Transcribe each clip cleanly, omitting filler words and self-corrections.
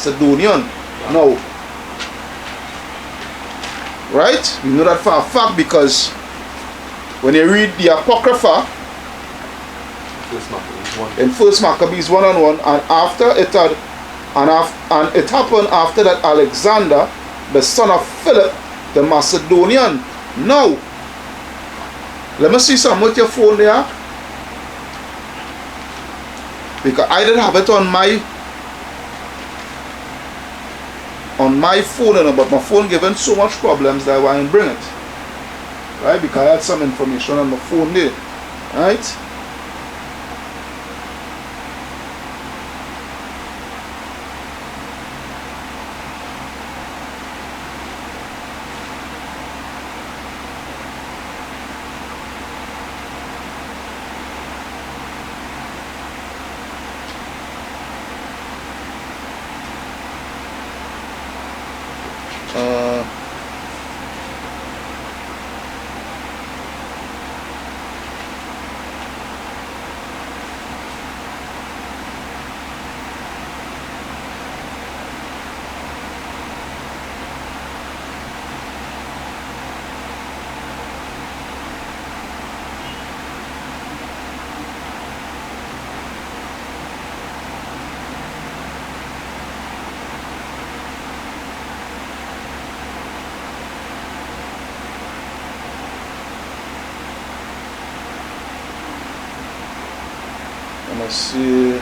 Macedonian. Now, right? We know that for a fact because when you read the Apocrypha in First Maccabees 1:1, and after it had, and it happened after that Alexander, the son of Philip, the Macedonian. Now, let me see some with your phone there, because I didn't have it on my phone, but my phone giving so much problems that I didn't bring it, right? Because I had some information on my phone there, right? Let's see.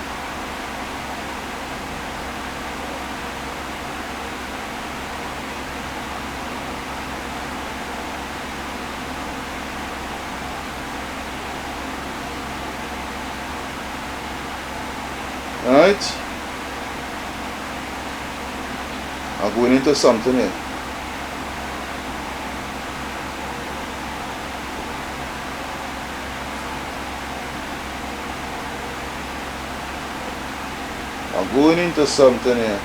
Right. I'm going into something here. Going into something here.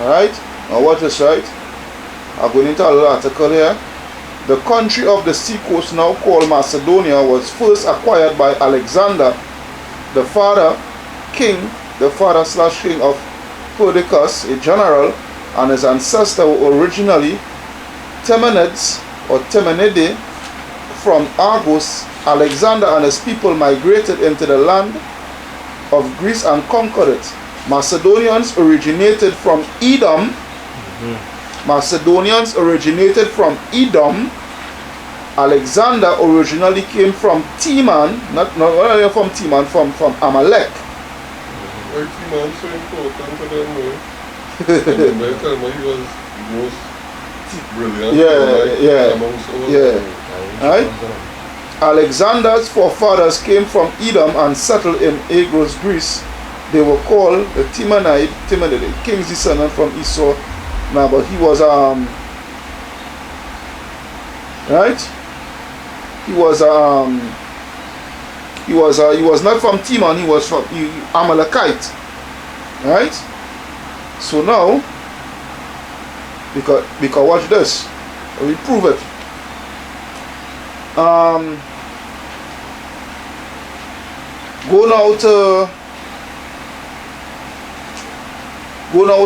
Alright, now watch this, right? I'm going into a little article here. The country of the seacoast, now called Macedonia, was first acquired by Alexander, the father/king of Perdiccas, a general, and his ancestor were originally Temenids or Temenidi from Argos. Alexander and his people migrated into the land of Greece and conquered it. Macedonians originated from Edom. Macedonians originated from Edom. Alexander originally came from Teman, not from Teman, from Amalek. Why Teman so important for them? They tell me he was the most brilliant amongst all. Right? Alexander's forefathers came from Edom and settled in Agros, Greece. They were called the Timanid, king's descendant from Esau. Now, but he was right? He was not from Teman. He was from Amalekite, right? So now, because watch this, we prove it. Go now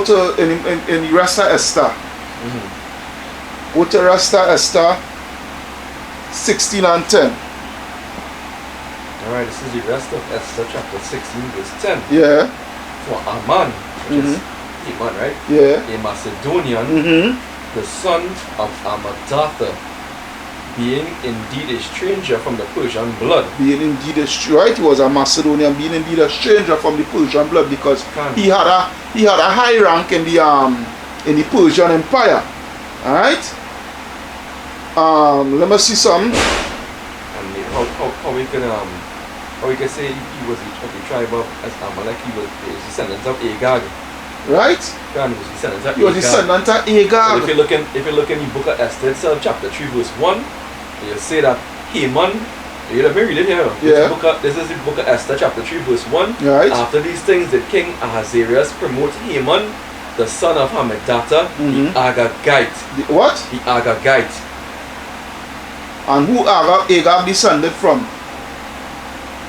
to in Resta Esther. Go to Resta Esther 16 and 10. Alright, this is the rest of Esther chapter 16 verse 10. Yeah. For Aman, which is Aman, right? Yeah. A Macedonian, the son of Amadatha, being indeed a stranger from the Persian blood. Being indeed a stranger, right? He was a Macedonian, being indeed a stranger from the Persian blood, because he had a high rank in the Persian Empire. Alright? Let me see some. And how we can say he was of the tribe of as Amalek, he was the descendants of Agag. Right? Can was descendant of He was descendant of Agag. If you look in the book of Esther itself, chapter 3, verse 1, you say that Haman, let me read it here. Yeah. This is the book of Esther, chapter 3, verse 1. Right. After these things, did King Ahasuerus promote Haman, the son of Hammedatha, the Agagite. What? The Agagite. And who Agag descended from?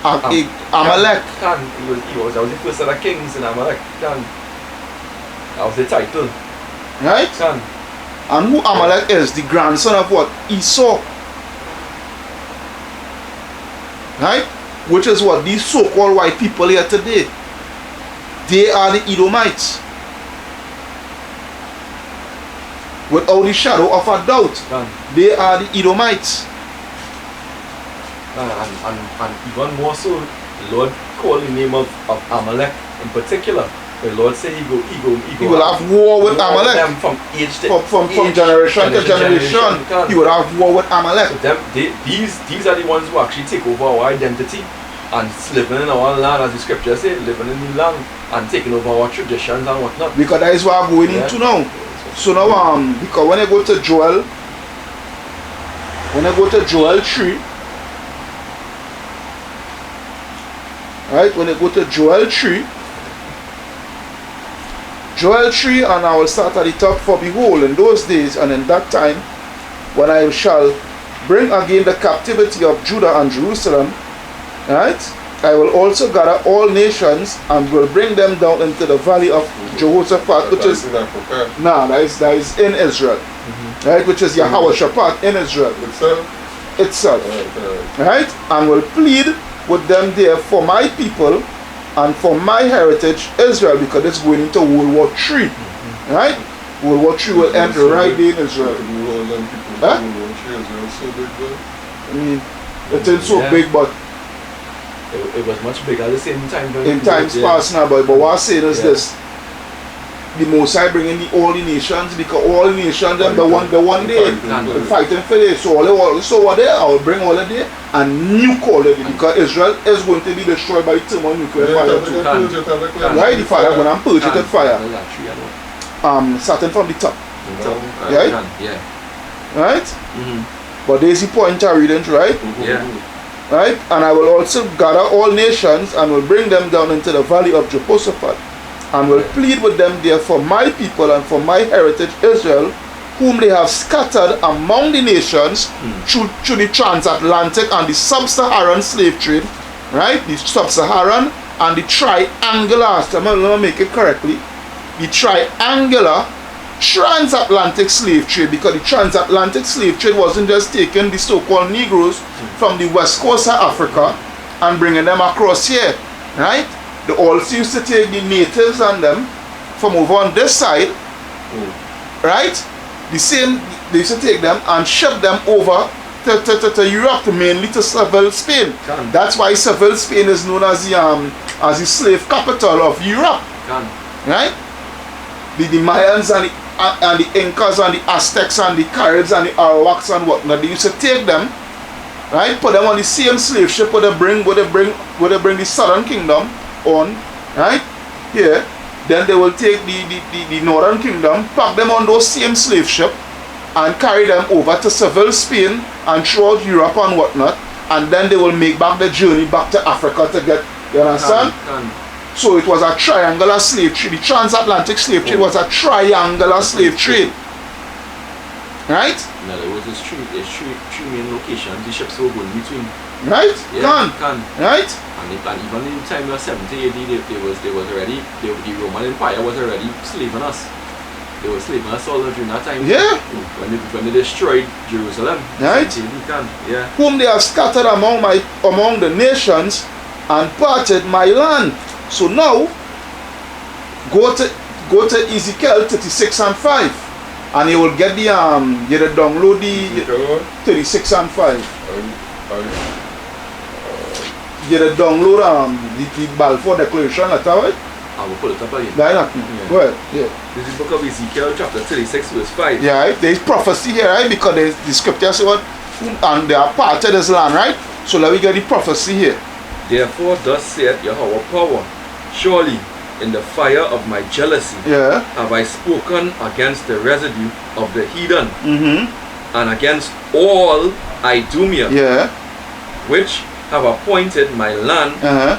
Amalek. That was the first of the kings in Amalek. That was the title. Right? And who Amalek is? The grandson of what? Esau. Right? Which is what these so-called white people here today. They are the Edomites. Without the shadow of a doubt. They are the Edomites. And even more so, the Lord called the name of Amalek in particular. The Lord said he will have war with Amalek. Them from age to from generation to generation. He will have war with Amalek. So these are the ones who actually take over our identity and living in our land, as the scripture says, living in the land and taking over our traditions and whatnot. Because that is what I'm going into now. So now because when I go to Joel 3, right, when I go to Joel 3, and I will start at the top. For behold, in those days and in that time, when I shall bring again the captivity of Judah and Jerusalem, right, I will also gather all nations and will bring them down into the valley of Jehoshaphat, which is that is in Israel, right, which is Yehoshaphat in Israel itself, right, and will plead with them there for my people and for my heritage Israel, because it's going into World War III, right? World War III will end right there in Israel. Huh? I mean, it ain't so big, but it was much bigger at the same time. In times past now, but what I'm saying is this: the Most High bringing all the nations, because all the nations them the one day fighting for this. So what they I will bring all of them and nuke all of it, because Israel is going to be destroyed by thermonuclear fire too. Right? The fire going to purge it with fire. Starting from the top. Right? Right? But there's the point I reading, right? Right? And I will also gather all nations and will bring them down into the valley of Jehoshaphat, and will plead with them there for my people and for my heritage Israel, whom they have scattered among the nations through the transatlantic and the sub-Saharan slave trade, right? The sub-Saharan and the triangular, let me make it correctly, the triangular transatlantic slave trade, because the transatlantic slave trade wasn't just taking the so-called Negroes from the west coast of Africa and bringing them across here, right? They also used to take the natives and them from over on this side, right? The same, they used to take them and ship them over to Europe, mainly to Seville, Spain. That's why Seville, Spain is known as the slave capital of Europe, right? The Mayans and the Incas and the Aztecs and the Caribs and the Arawaks and whatnot, they used to take them, right? Put them on the same slave ship where they bring the Southern Kingdom on, right? Here, then they will take the Northern Kingdom, pack them on those same slave ship, and carry them over to Seville, Spain, and throughout Europe and whatnot, and then they will make back the journey back to Africa to get, you understand? So it was a triangular slave trade. The transatlantic slave trade was a triangular slave trade. Right? No, there was three main locations the ships were going between. Right? Right? And even in the time of 70 AD, they was already, the Roman Empire was already slaving us. They were slaving us all during that time. Yeah. When they destroyed Jerusalem. Right? Whom they have scattered among the nations and parted my land. So now, go to Ezekiel 36 and 5, and you will get the download the 36 and 5. You download the Balfour Declaration, that's right? I will pull it up again. Go ahead. Yeah. This is the book of Ezekiel, chapter 36, verse 5. Yeah, right? There is prophecy here, right? Because the scripture says what, and they are parted this land, right? So let me get the prophecy here. Therefore, thus saith Yahweh power, surely in the fire of my jealousy Yeah. have I spoken against the residue of the heathen, Mm-hmm. and against all Idumea, Yeah. which have appointed my land. Uh-huh.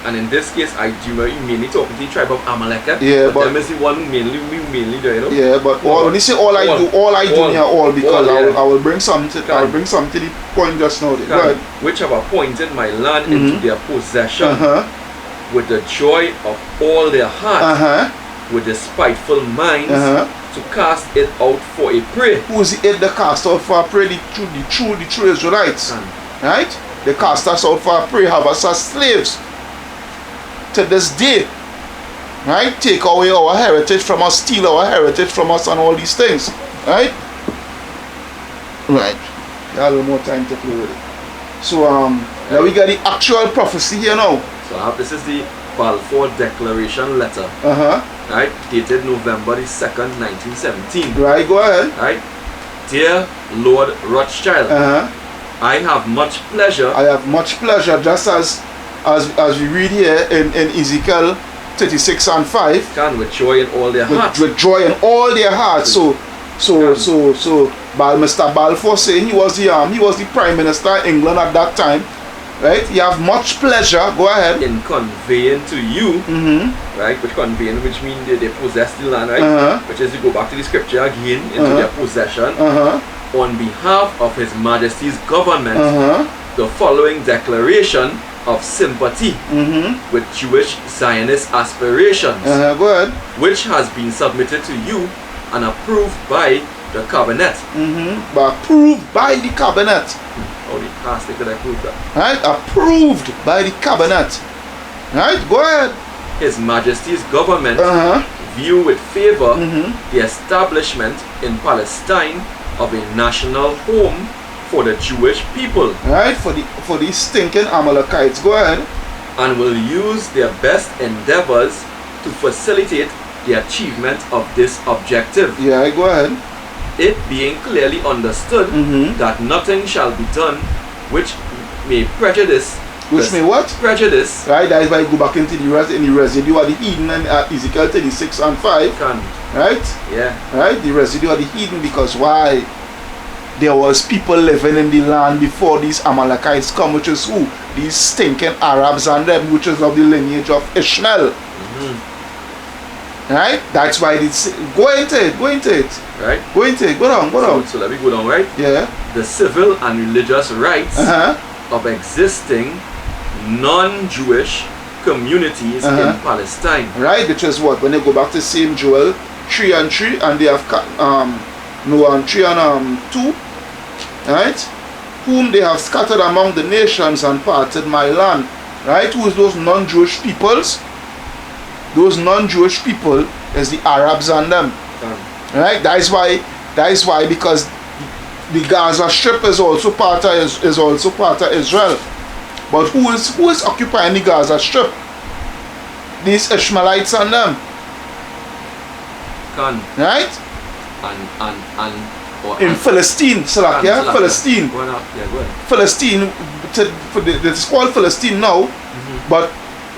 And in this case, Idumea, you mainly talking to the tribe of Amalek. Yeah, but them is the one who mainly there, you know. yeah, but all, when you say all I do here, all because yeah. I will bring some to the point just now. Go ahead. Which have appointed my land into their possession Uh-huh. with the joy of all their heart, Uh-huh. with the spiteful minds, Uh-huh. to cast it out for a prey. Who's the cast out for a prey? The true Israelites. Right? They cast us out for a prey, have us as slaves. To this day. Right? Take away our heritage from us, steal our heritage from us, and all these things. Right? Right. Got a little more time to play with it. So now we got the actual prophecy here now. So this is the Balfour Declaration letter. Uh-huh. Right? Dated November the 2nd, 1917. Right, go ahead. Right? Dear Lord Rothschild, Uh-huh. I have much pleasure. I have much pleasure, just as we read here in Ezekiel 36 and 5. Can with joy in all their hearts. With joy in all their hearts. So Mr. Balfour saying he was the Prime Minister of England at that time. Right? You have much pleasure. Go ahead. In conveying to you, right? Which means they possess the land, right? Uh-huh. Which is to go back to the scripture again into their possession. Uh-huh. On behalf of His Majesty's government, Uh-huh. the following declaration of sympathy with Jewish Zionist aspirations, Uh-huh. Go ahead. which has been submitted to you and approved by the cabinet. But approved by the cabinet. How the past they could approve that? Right? Approved by the cabinet. Right? Go ahead. His Majesty's government Uh-huh. view with favor the establishment in Palestine of a national home for the Jewish people, Right? For the stinking Amalekites. Go ahead. and will use their best endeavors to facilitate the achievement of this objective, Yeah, go ahead. it being clearly understood that nothing shall be done which may prejudice Which may what? prejudice Right, that is why you go back into the residue of the heathen and Ezekiel 36 and 5. can Right? yeah Right? The residue of the heathen, because why? There was people living in the land before these Amalekites come, which is who? These stinking Arabs and them, which is of the lineage of Ishmael. Right? That's why it's go into it. right Go into it. Go down. so let me go down, right? Yeah. The civil and religious rights Uh-huh. of existing non-Jewish communities in Palestine, Right, which is what? When they go back to same Joel 3 and 3, and they have Noah and 3 and 2, right? Whom they have scattered among the nations and parted my land. Right? Who is those non-Jewish peoples? Those non-Jewish people is the Arabs and them. Right? That is why because the Gaza Strip is also part of Israel. But who is occupying the Gaza Strip? These Ishmaelites and them. can Right? and or In Philistine, Salakia, Salakia. Philistine. Go on, yeah, go ahead. Philistine, it's called Philistine now, but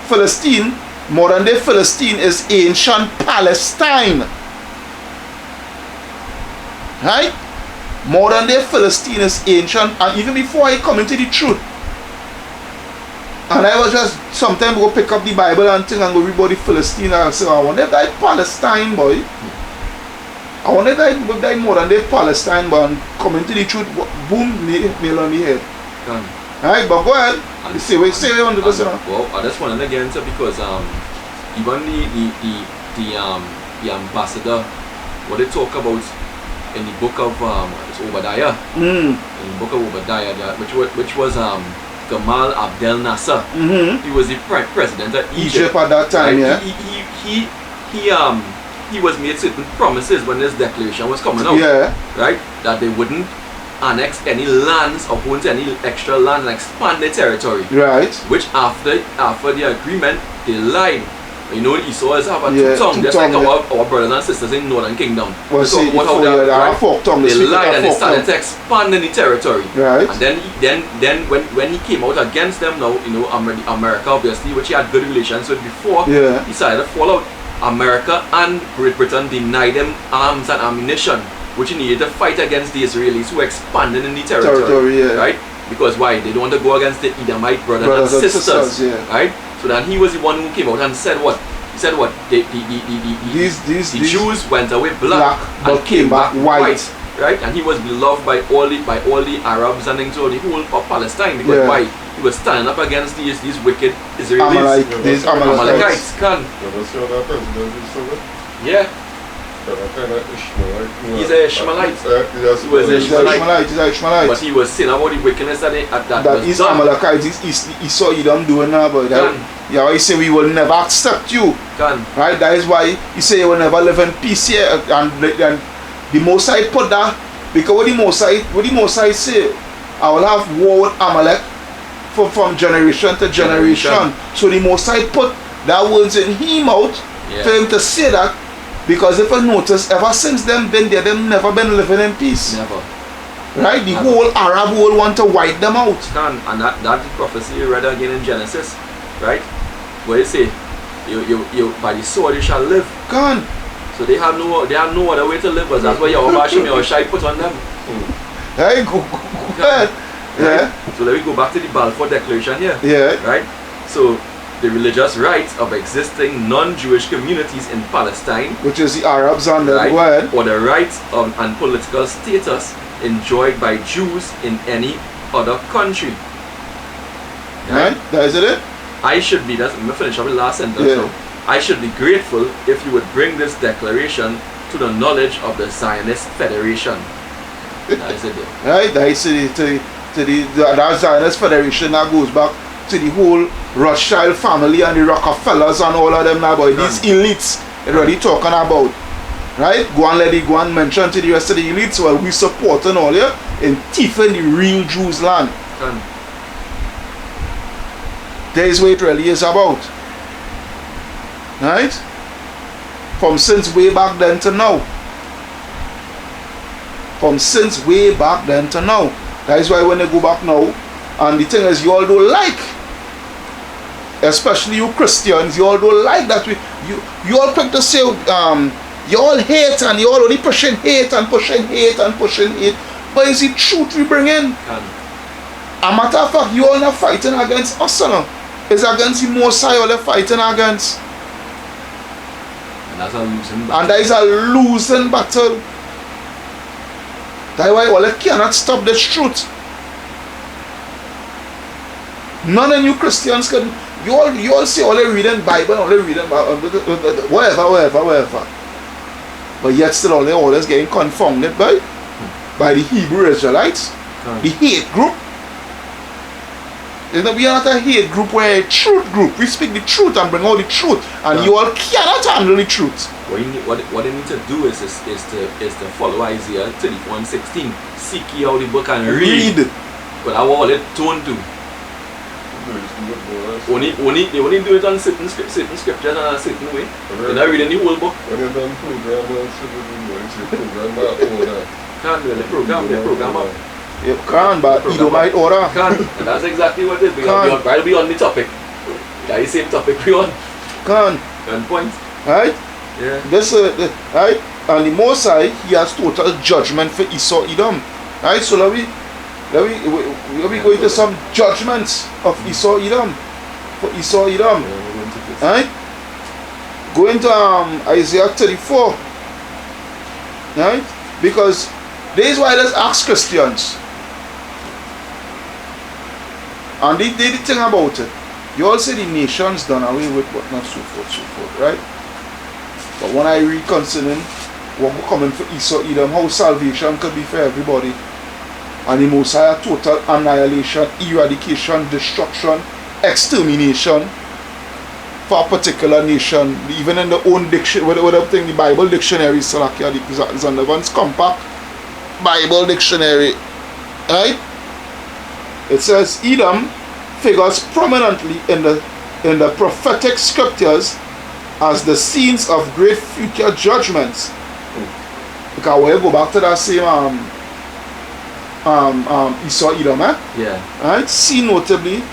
Philistine, modern day Philistine, is ancient Palestine. Right? Modern day Philistine is ancient, and even before I come into the truth, and I was just sometimes go pick up the Bible and thing and go read about the Philistine, and I say, I wonder if that Palestine, boy. I wonder if that modern day Palestine, but come into the truth, boom, nail on the head. Can. Right, but go ahead. And- Say 100%. Well, I just want to again say because even the ambassador, what they talk about in the book of it's Obadiah, in the book of Obadiah, which was Gamal Abdel Nasser. He was the president of Egypt at that time, right? yeah. He was made certain promises when this declaration was coming out, Yeah. right? That they wouldn't annex any lands or own any extra land and expand their territory. Right. Which after the agreement, they lied, You know, Esau is have a Yeah, two-tongue, just two-tongue, like our brothers and sisters in Northern Kingdom. Well, They talk see, about how before, they, yeah, right, fork tongue, they speak with lied a and they fork started tongue. to expand in the territory. Right. And then when he came out against them now, you know, America obviously, which he had good relations with before, Yeah. he started to fall out. America and Great Britain denied him arms and ammunition, which he needed to fight against the Israelis who expanded in the territory. Yeah. Right? Because why? They don't want to go against the Edomite brothers Brothers and and sisters. sisters, yeah. Right? So then he was the one who came out and said what? He said what? The These Jews went away black but and came back white. white. Right? And he was beloved by all the Arabs and things, all the whole of Palestine. Because Yeah. why? He was standing up against these wicked Israelis. These Amalekites. Amalekites. Can. You see how that president is so good? Yeah. That kind of Ishmaelite. He's a Ishmaelite. Yes, He was a He's Ishmaelite. He's a Ishmaelite. But he was saying about the wickedness that was Is done. Amalekites, is Esau Edom doing now, but that, Can. yeah, he say we will never accept you. Can. Right? That is why he say you will never live in peace here. And the Mosai put that, because what the Mosai say, I will have war with Amalek from generation to generation. So the Mosai put that words in him out Yeah. for him to say that, because if you notice, ever since them been there, they've never been living in peace. Never. Right? The Never. whole Arab world want to wipe them out. Can. And that prophecy you read again in Genesis, right? Where it say, you by the sword you shall live. Gone. So they have no other way to live, but that's why Yahweh Shai put on them. Hey, go ahead. Yeah. So let me go back to the Balfour Declaration here. Yeah. Right? So the religious rights of existing non-Jewish communities in Palestine, Which is the Arabs and the right, word. or the rights of, and political status enjoyed by Jews in any other country. Right? That is it. I should be, I'm going to finish up the last sentence Yeah. now. I should be grateful if you would bring this declaration to the knowledge of the Zionist Federation. That is it there. Right? That is that Zionist Federation that goes back to the whole Rothschild family and the Rockefellers and all of them now, boy. These elites they're already talking about. Right? Go and mention to the rest of the elites, well, we supporting all here in thieving the real Jews land. Can. That is what it really is about. Right? From since way back then to now. From since way back then to now. That is why when they go back now, and the thing is, you all don't like, especially you Christians, you all don't like that you all quick to say, you all hate and you all only pushing hate and pushing hate and pushing hate. But is the truth we bring in? Can. A matter of fact, you all not fighting against us, you know. It's against the Mosai all they're fighting against. And that's a losing battle. And that is a losing battle. That's why all they cannot stop this truth. None of you Christians can. You all say all they reading Bible, all they reading whatever. But yet still all they always getting confounded by the Hebrew Israelites, the hate group. You know, we are not a hate group, we're a truth group. We speak the truth and bring out the truth, and you all cannot handle the truth. What they need to do is to follow Isaiah 34:16. Seek ye out the book and read. But I want it tone to. They only do it on certain scriptures and a certain way. They're not reading the whole book. When you done program, program by order. Can't really program up. You can't, but Edomite order. Can't. And that's exactly what it is. I'll be on the topic. That is the same topic we on. Can't. One point. Right? Yeah. This right? And the Mosai, he has total judgment for Esau Edom. Right? So let we go into some judgments of Esau Edom. For Esau Edom. Right? Go into Isaiah 34. Right? Because this is why let's ask Christians. And they did the thing about it. You all say the nations done away with, but not so forth, right? But when I read concerning what coming for Esau Edom, how salvation could be for everybody, and the Messiah total annihilation, eradication, destruction, extermination for a particular nation, even in the own dictionary, whatever thing, the Bible dictionary, Salakia, the Zondervan's compact Bible dictionary, right? It says Edom figures prominently in the prophetic scriptures as the scenes of great future judgments. Because when you go back to that same Esau Edom, Yeah. right? See notably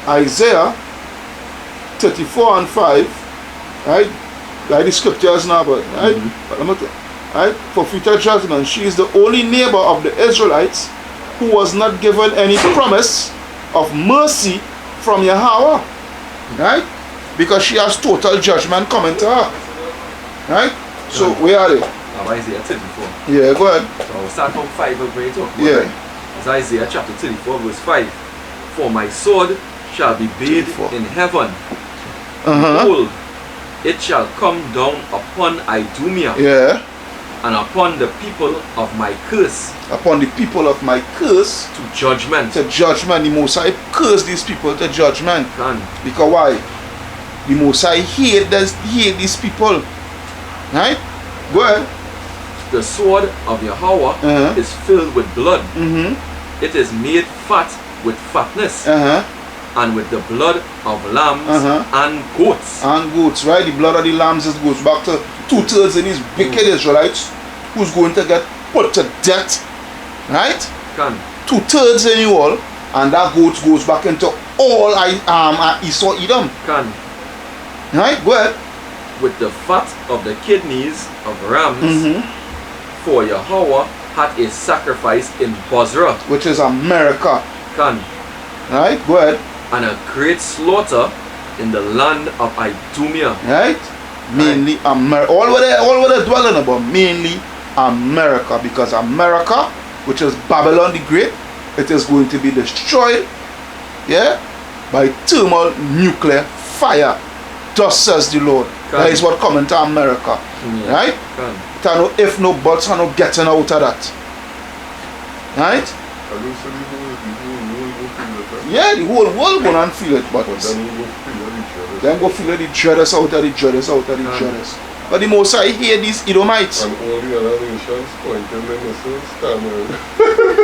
Isaiah 34 and 5, right? Like the scriptures now, but right? Right? For future judgment, she is the only neighbor of the Israelites who was not given any promise of mercy from Yahweh, right? Because she has total judgment coming to her, right? So where are they? Isaiah 34. Yeah, go ahead. So I'll start from 5 where you talk about, Yeah. right? It's Isaiah chapter 34 verse 5. For my sword shall be bathed 34. in heaven. Behold, it shall come down upon Idumea Yeah. and upon the people of my curse Upon the people of my curse to judgment. to judgment. The Most High curse these people to judgment. Can. Because why? The Most High hate these people. Right? Go ahead. The sword of Yahweh is filled with blood. It is made fat with fatness and with the blood of lambs and goats. And goats, right? The blood of the lambs goes back to 2/3 of these wicked Israelites who's going to get put to death. Right? Can. 2/3 in you all, and that goat goes back into all Esau Edom. Can. Right? Go ahead. With the fat of the kidneys of rams, for Yahweh had a sacrifice in Bozrah. Which is America. Can. Right? Go ahead. And a great slaughter in the land of Idumea. Right? Mainly America. All what they're dwelling about, mainly America. Because America, which is Babylon the Great, it is going to be destroyed, yeah, by thermal nuclear fire. Thus says the Lord. That is what coming to America. Yeah. Right? Can. If no buts, no getting out of that. Right? Yeah, the whole world gonna feel it, but then go feel the dreaders out of the dreaders out of the dreaders. But the Most High hear these Edomites. And all the other nations pointing their missiles, stammering.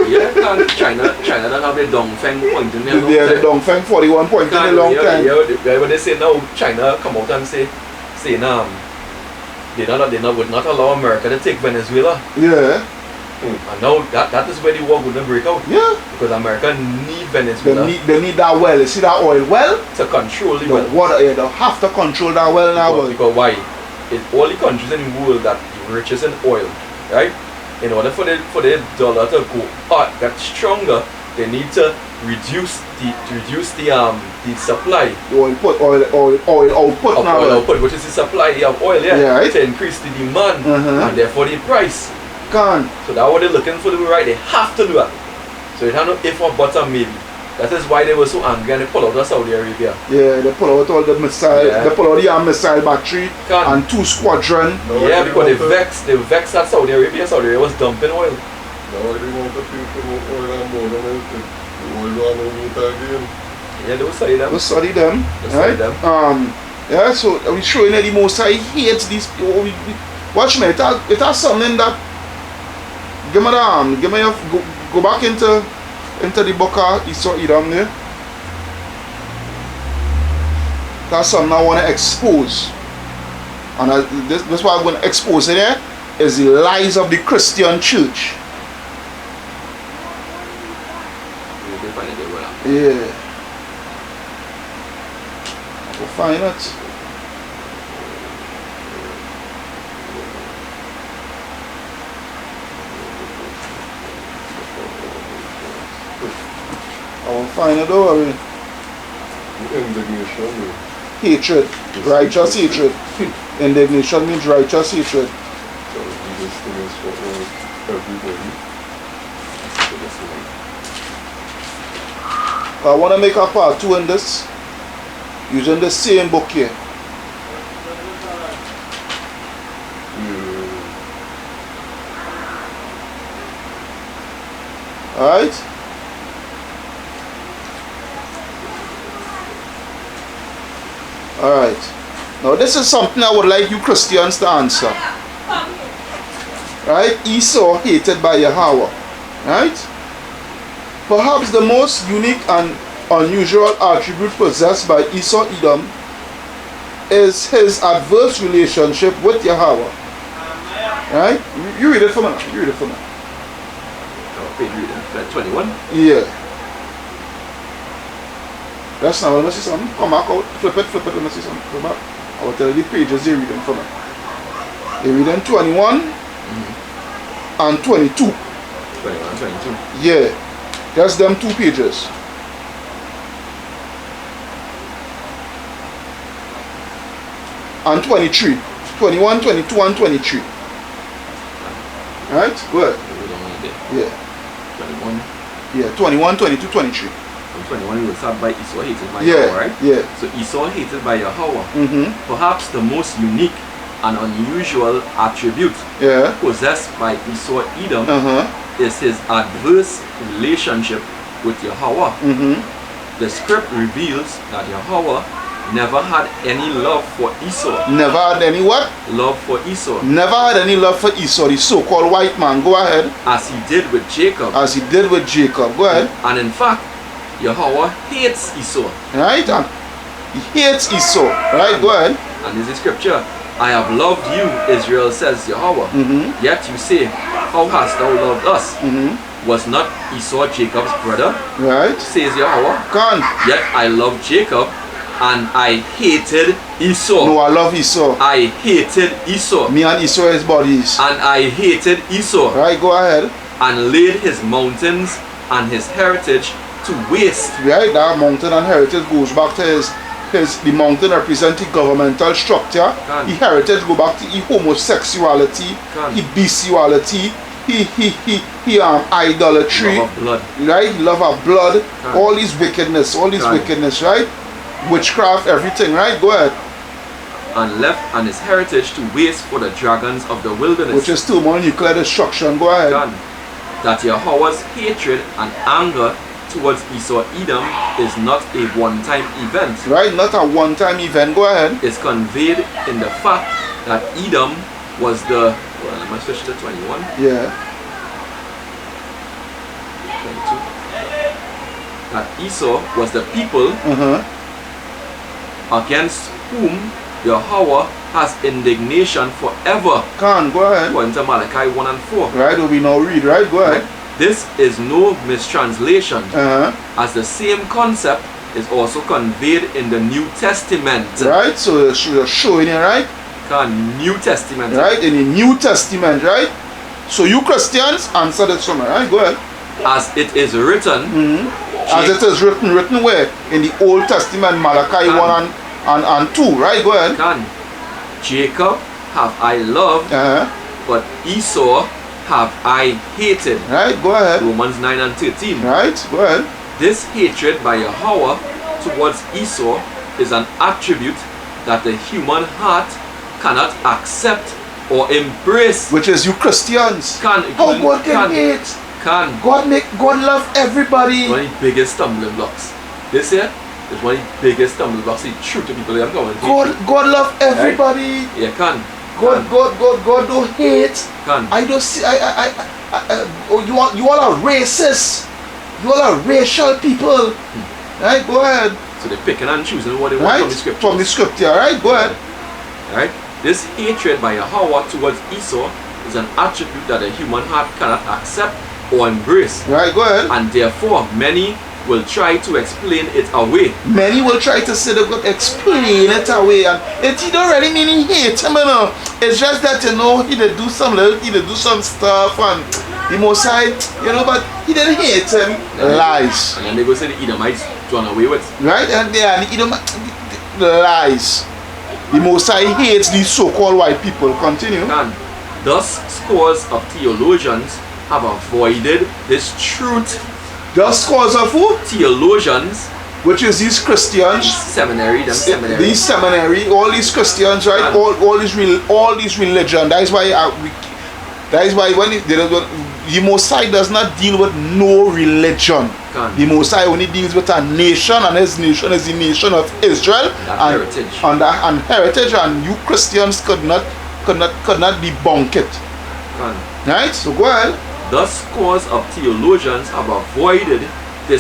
Yeah, China don't have the Dongfeng pointing there. Yeah, the Dongfeng 41 point in a long time. Yeah, but they say now China come out and say they would not allow America to take Venezuela. Yeah. And now that is where the war gonna break out. Yeah. Because America need Venezuela They need that well. You see that oil well? to control the The well. water, yeah, they have to control that well now. Because why? It's all the countries in the world that are richest in oil, right? In order for the dollar to go up, get stronger, they need to reduce the supply The oil output of now. oil output, which is the supply of oil, Yeah, right. to increase the demand and therefore the price. Can. So that's what they're looking for to do, right? They have to do that. So they don't know if or but or maybe. That is why they were so angry and they pulled out of Saudi Arabia. Yeah, they pull out all the missile, Yeah. they pull out the missile battery Can. and 2 squadron. Yeah, because they vexed at Saudi Arabia. Saudi Arabia was dumping oil. Now they want to people oil and more than it. The oil don't meet again. Yeah, they will study them. We study them. They study Right? them. Yeah, so we're showing that the Most High hates these people. Watch me, it has something that give me your go back into the book of Esau Edom there. That's something I want to expose. And this is what I'm going to expose there is the lies of the Christian church. They find it well. Yeah. We'll find it. I will find it over here. Indignation. Hatred. Righteous hatred. Indignation means righteous hatred. So this thing is for everybody. I want to make a part 2 in this using the same book here. Alright? Alright. Now this is something I would like you Christians to answer. Right? Esau hated by Yahweh. Right? Perhaps the most unique and unusual attribute possessed by Esau Edom is his adverse relationship with Yahweh. Right? You read it for me. You read it for me. Page reading, 21. Yeah. That's now, let me see something. Come back out. Flip it, let me see something. Go back. I will tell you the pages you're reading for me. You're reading 21 and 22. 21 and 22. Yeah. That's them 2 pages. And 23. 21, 22, and 23. Right? Go ahead. Yeah. 21. Yeah, 21, 22, 23. From 21 we will start by Esau hated by Yeah. Yahweh, right? Yeah. So Esau hated by Yahweh. Mm-hmm. Perhaps the most unique and unusual attribute Yeah. possessed by Esau Edom is his adverse relationship with Yahweh. Mm-hmm. The script reveals that Yahweh never had any love for Esau. Never had any what? Love for Esau. Never had any love for Esau, the so-called white man. Go ahead. As he did with Jacob. As he did with Jacob. Go ahead. And in fact, Yahweh hates Esau. Right? And he hates Esau. Right? Go ahead. And this is scripture. I have loved you, Israel, says Yahweh. Yet you say, how hast thou loved us? Was not Esau Jacob's brother? Right? Says Yahweh. Can. Yet I loved Jacob, and I hated Esau. No, I love Esau. I hated Esau. Me and Esau is buddies. And I hated Esau. Right? Go ahead. And laid his mountains and his heritage to waste. Right? That mountain and heritage goes back to the mountain represents the governmental structure. Can. The heritage go back to the homosexuality, Can. the bestiality, idolatry. Love of blood. Right? Love of blood. Can. All these wickedness. Can. Right? Witchcraft, everything. Right? Go ahead. And left and his heritage to waste for the dragons of the wilderness. Which is thermonuclear destruction. Go ahead. Can. That Yahweh's hatred and anger towards Esau Edom is not a one-time event. Right? Not a one-time event. Go ahead. It's conveyed in the fact that Edom was the... Well, let me switch to 21. Yeah. 22. That Esau was the people against whom Yahweh has indignation forever. Can. Go ahead. According to Malachi 1 and 4. Right? We now read. Right? Go ahead. This is no mistranslation, as the same concept is also conveyed in the New Testament. Right? So you're showing it, right? New Testament. Right? In the New Testament, right? So you Christians answer this one, right? Go ahead. As it is written. As it is written where? In the Old Testament, Malachi 1 and 2, right? Go ahead. Jacob have I loved, but Esau have I hated. Right? Go ahead. Romans 9 and 13. Right? Go ahead. This hatred by Yahweh towards Esau is an attribute that the human heart cannot accept or embrace. Which is you Christians. How God can hate? God love everybody. One of the biggest stumbling blocks. This here is one of the biggest stumbling blocks. The truth to people that I'm going. God love everybody. Right? Yeah, God don't hate. I don't see. You all are racist. You all are racial people. Right? Go ahead. So they're picking and choosing what they want from the scripture. From the scripture, right? Go ahead. Right? This hatred by Yahweh towards Esau is an attribute that the human heart cannot accept or embrace. Right? Go ahead. And therefore, many will try to explain it away. Many will try to say they're going to explain it away, and it don't really mean he hate him, you know. It's just that, you know, he did do some stuff, and the Mosai, you know, but he didn't hate him. Lies. And then they go say the Edomites drawn away with. Right? And the Edomites, lies. The Mosai hates these so-called white people. Continue. And thus, scores of theologians have avoided this truth. Thus, scores of who? Theologians, which is these Christians, these seminary, all these Christians, right? All these religion. That is why when the Mosai does not deal with no religion. The Mosai only deals with a nation, and his nation is the nation of Israel and heritage, and you Christians could not debunk it. Right? So go ahead. Thus, scores of theologians have avoided the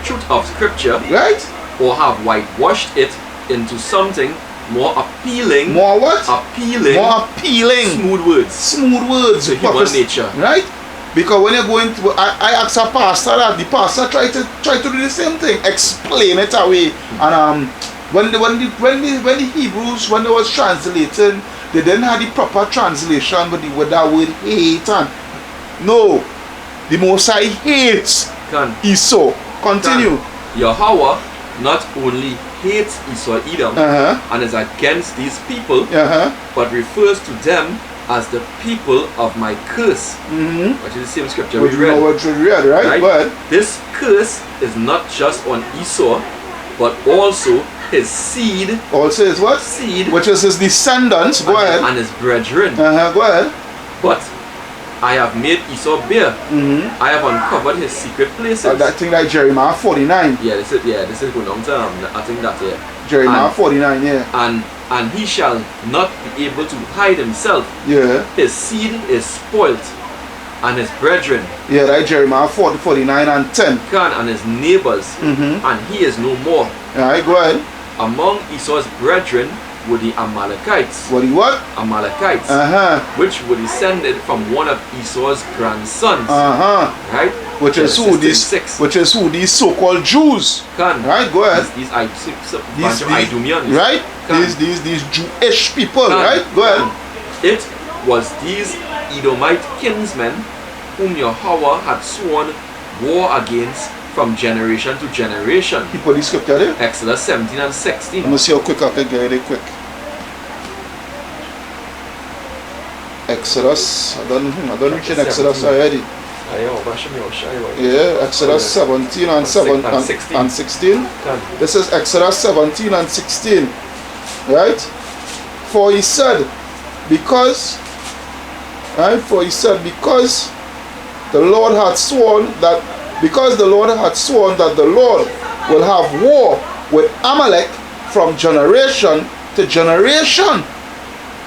truth of scripture, right? Or have whitewashed it into something more appealing, more what? appealing, More appealing. smooth words Smooth words. to human nature. Right? Because when you're going to, I asked a pastor that the pastor try to do the same thing, explain it away. And when the Hebrews, when they was translating, they didn't have the proper translation with that word hate. And no, the Most High hates Esau. Continue. Yahweh not only hates Esau Edom and is against these people, but refers to them as the people of my curse. Which is the same scripture we read. Right? But this curse is not just on Esau, but also his seed. Also his what? Seed. Which is his descendants. Go ahead. And his brethren. Go ahead. But I have made Esau bare. I have uncovered his secret places. That thing like Jeremiah 49. This is going on term. I think that Jeremiah 49, yeah. And he shall not be able to hide himself. Yeah. His seed is spoilt, and his brethren. Yeah, right. Jeremiah 49 and 10. And his neighbors, and he is no more. Alright, go ahead. Among Esau's brethren were the Amalekites. Were the what? Amalekites. Which were descended from one of Esau's grandsons. Right? Which is who these so-called Jews. Right? Go ahead. These Idumeans. Right? These Jewish people. Right? Go ahead. It was these Edomite kinsmen whom Yahweh had sworn war against from generation to generation. He put the scripture there. Exodus 17 and 16. Let me see how quick I can get it quick. Exodus. I don't reach in Exodus already. Yeah, Exodus 17 and 16. This is Exodus 17 and 16. Right? For he said, because the Lord had sworn that the Lord will have war with Amalek from generation to generation.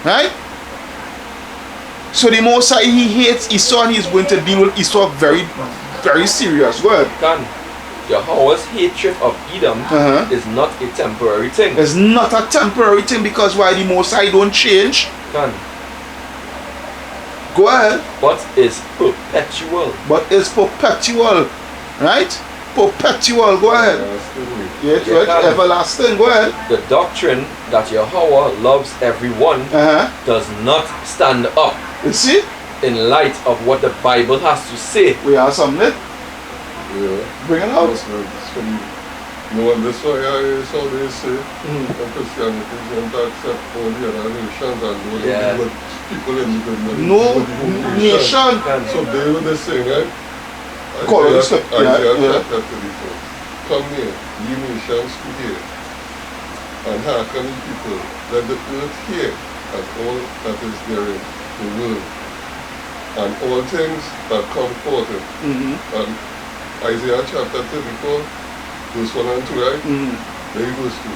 Right? So the Most High, he hates Esau, and he's going to deal with Esau very, very serious. Go ahead. Yahweh's hatred of Edom is not a temporary thing. It's not a temporary thing, because why? The Most High don't change. Go ahead. But is perpetual. Right? Perpetual. Go ahead. Everlasting. Go ahead. The doctrine that Yahweh loves everyone does not stand up. You see? In light of what the Bible has to say. We have something. Bring it out. No, that's why I saw they say Christianity is to accept all the other nations and all the people in the nation. So they were the same, right? Isaiah chapter 34. Come near, ye nations to hear, and hearken ye people, let the earth hear, and all that is therein, the world, and all things that come forth. And Isaiah chapter 34, verse 1 and 2, right? There verse 2.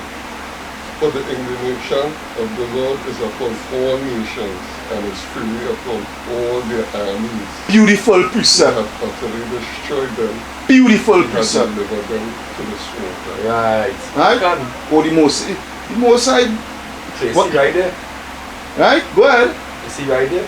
For the indignation of the Lord is upon all nations, and is fury upon all their armies. Beautiful precept. He hath utterly destroyed them. Beautiful precept. He hath delivered them to the sword. Right? Or the Most High. So you see right there? Right? Go ahead. You see right there?